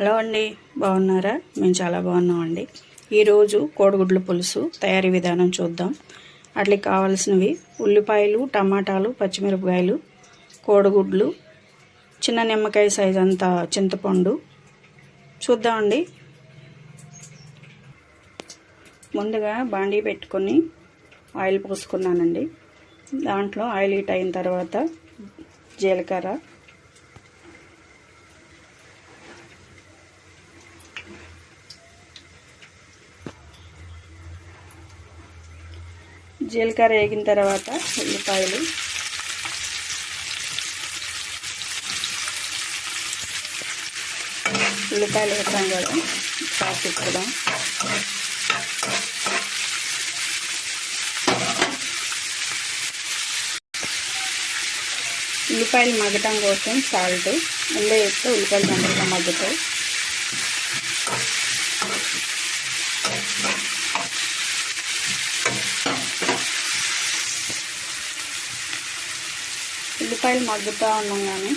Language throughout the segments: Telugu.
హలో అండి, బాగున్నారా? మేము చాలా బాగున్నామండి. ఈరోజు కోడిగుడ్ల పులుసు తయారీ విధానం చూద్దాం. వాటికి కావాల్సినవి ఉల్లిపాయలు, టమాటాలు, పచ్చిమిరపకాయలు, కోడిగుడ్లు, చిన్న నిమ్మకాయ సైజ్ అంత చింతపండు. చూద్దామండి. ముందుగా బాండీ పెట్టుకొని ఆయిల్ పోసుకున్నానండి. దాంట్లో ఆయిల్ హీట్ అయిన తర్వాత జీలకర్ర, జీలకర్ర వేగిన తర్వాత ఉల్లిపాయలు, వేసాం కదా, సాస్ తిప్పుదాం. ఉల్లిపాయలు మగ్గటం కోసం సాల్ట్ ముందే వేస్తే ఉల్లిపాయలు తొందరగా మగ్గుతాయి. ఉల్లిపాయలు మగ్గుతూ ఉండగానే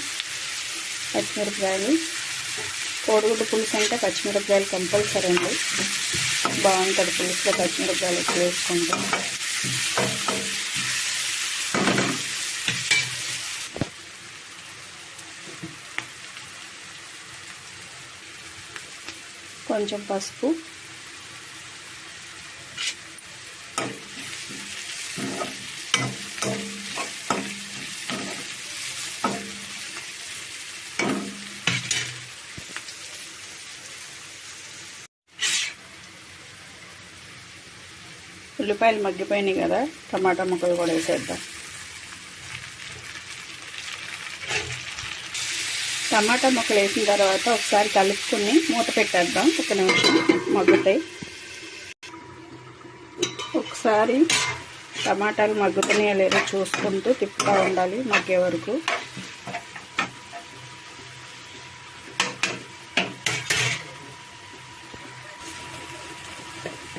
పచ్చిమిరపకాయలు, కోడిగుడ్డు పులుసు అంటే పచ్చిమిరపకాయలు కంపల్సరీ అండి. బాగుంటుంది పులుసులో పచ్చిమిరపకాయలు ఎక్కువ వేసుకుంటాం. కొంచెం పసుపు, ఉల్లిపాయలు మగ్గిపోయినాయి కదా, టమాటా ముక్కలు కూడా వేసేద్దాం. టమాటా ముక్కలు వేసిన తర్వాత ఒకసారి కలుపుకొని మూత పెట్టేద్దాం. ఒక నిమిషం మగ్గుతాయి. ఒకసారి టమాటాలు మగ్గుతున్నాయో లేదో చూసుకుంటూ తిప్పుతూ ఉండాలి మగ్గే వరకు.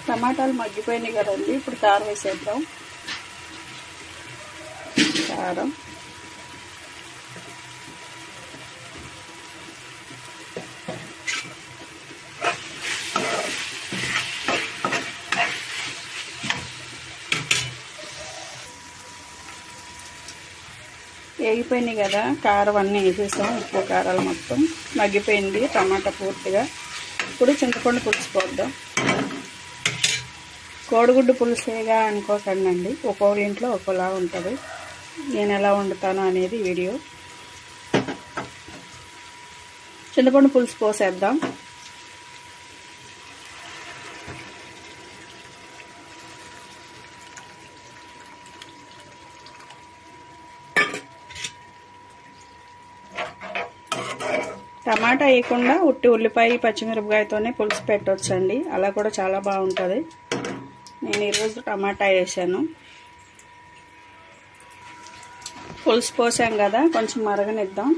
టమాటాలు మగ్గిపోయినాయి కదండి, ఇప్పుడు కారం వేసేద్దాం. కారం, వేగిపోయినాయి కదా, కారం అన్నీ వేసేసాం. ఉప్పు కారాలు మొత్తం మగ్గిపోయింది టమాటా పూర్తిగా. ఇప్పుడు చింతపండు పులుసు పోద్దాం. కోడిగుడ్డు పులుసేగా అనుకోకండి అండి, ఒక్కొక్క ఇంట్లో ఒక్కోలా ఉంటుంది. నేను ఎలా వండుతాను అనేది వీడియో. చింతపండు పులుసు పోసేద్దాం. టమాటా వేయకుండా ఉట్టి ఉల్లిపాయ పచ్చిమిరపకాయతోనే పులుసు పెట్టవచ్చండి, అలా కూడా చాలా బాగుంటుంది. నేను ఈరోజు టమాటా వేసాను. పులుసు పోసాం కదా, కొంచెం మరగనిద్దాం.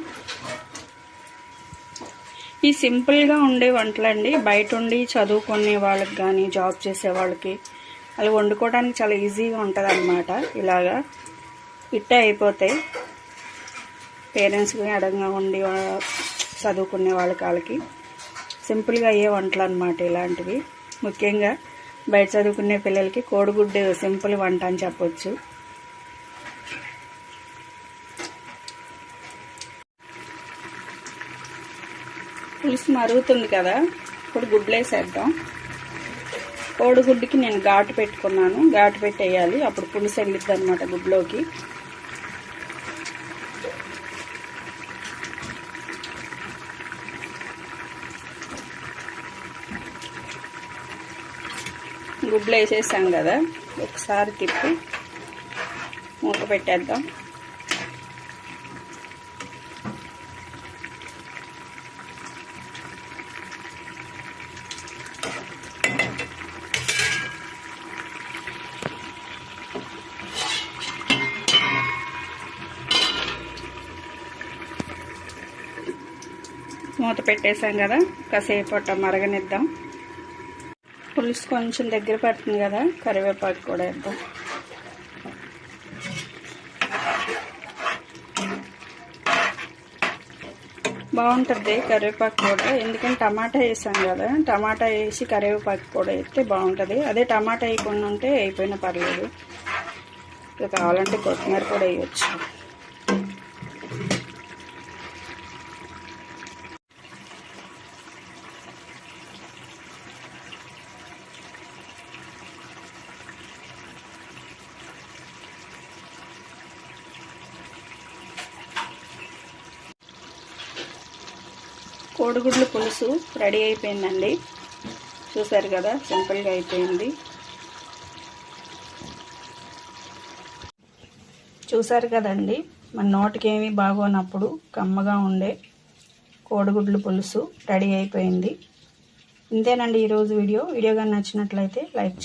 ఈ సింపుల్గా ఉండే వంటలండి బయట ఉండి చదువుకునే వాళ్ళకి కానీ జాబ్ చేసే వాళ్ళకి అలా వండుకోవడానికి చాలా ఈజీగా ఉంటుంది అన్నమాట. ఇలాగా ఇట్టే అయిపోతాయి. పేరెంట్స్కి అడంగా ఉండి చదువుకునే వాళ్ళకి సింపుల్గా అయ్యే వంటలు అన్నమాట ఇలాంటివి. ముఖ్యంగా బయట చదువుకునే పిల్లలకి కోడిగుడ్డు సింపుల్ వంట అని చెప్పొచ్చు. పులుసు మరుగుతుంది కదా, ఇప్పుడు గుడ్లు వేసేద్దాం. కోడిగుడ్డుకి నేను ఘాటు పెట్టుకున్నాను, ఘాటు పెట్టి వేయాలి, అప్పుడు పులుసు వెళ్ళిద్ది అనమాట గుడ్లోకి. గుడ్లు వేసేసాం కదా, ఒకసారి తిప్పి మూత పెట్టేద్దాం. మూత పెట్టేసాం కదా, కాసేపు మరగనిద్దాం. పులుసు కొంచెం దగ్గర పడుతుంది కదా, కరివేపాకు కూడా వేద్దాం. బాగుంటుంది కరివేపాకు కూడా, ఎందుకంటే టమాటా వేసాం కదా, టమాటా వేసి కరివేపాకు కూడా వేస్తే బాగుంటుంది. అదే టమాటా వేయకుండా ఉంటే అయిపోయినా పర్లేదు. ఇక కావాలంటే కొత్తిమీర కూడా వేయచ్చు. కోడిగుడ్ల పులుసు రెడీ అయిపోయిందండి. చూసారు కదా, సింపుల్గా అయిపోయింది. చూసారు కదండి, మన నోటికి ఏమీ బాగోనప్పుడు కమ్మగా ఉండే కోడిగుడ్ల పులుసు రెడీ అయిపోయింది. ఇంతేనండి ఈరోజు వీడియో. కానీ నచ్చినట్లయితే లైక్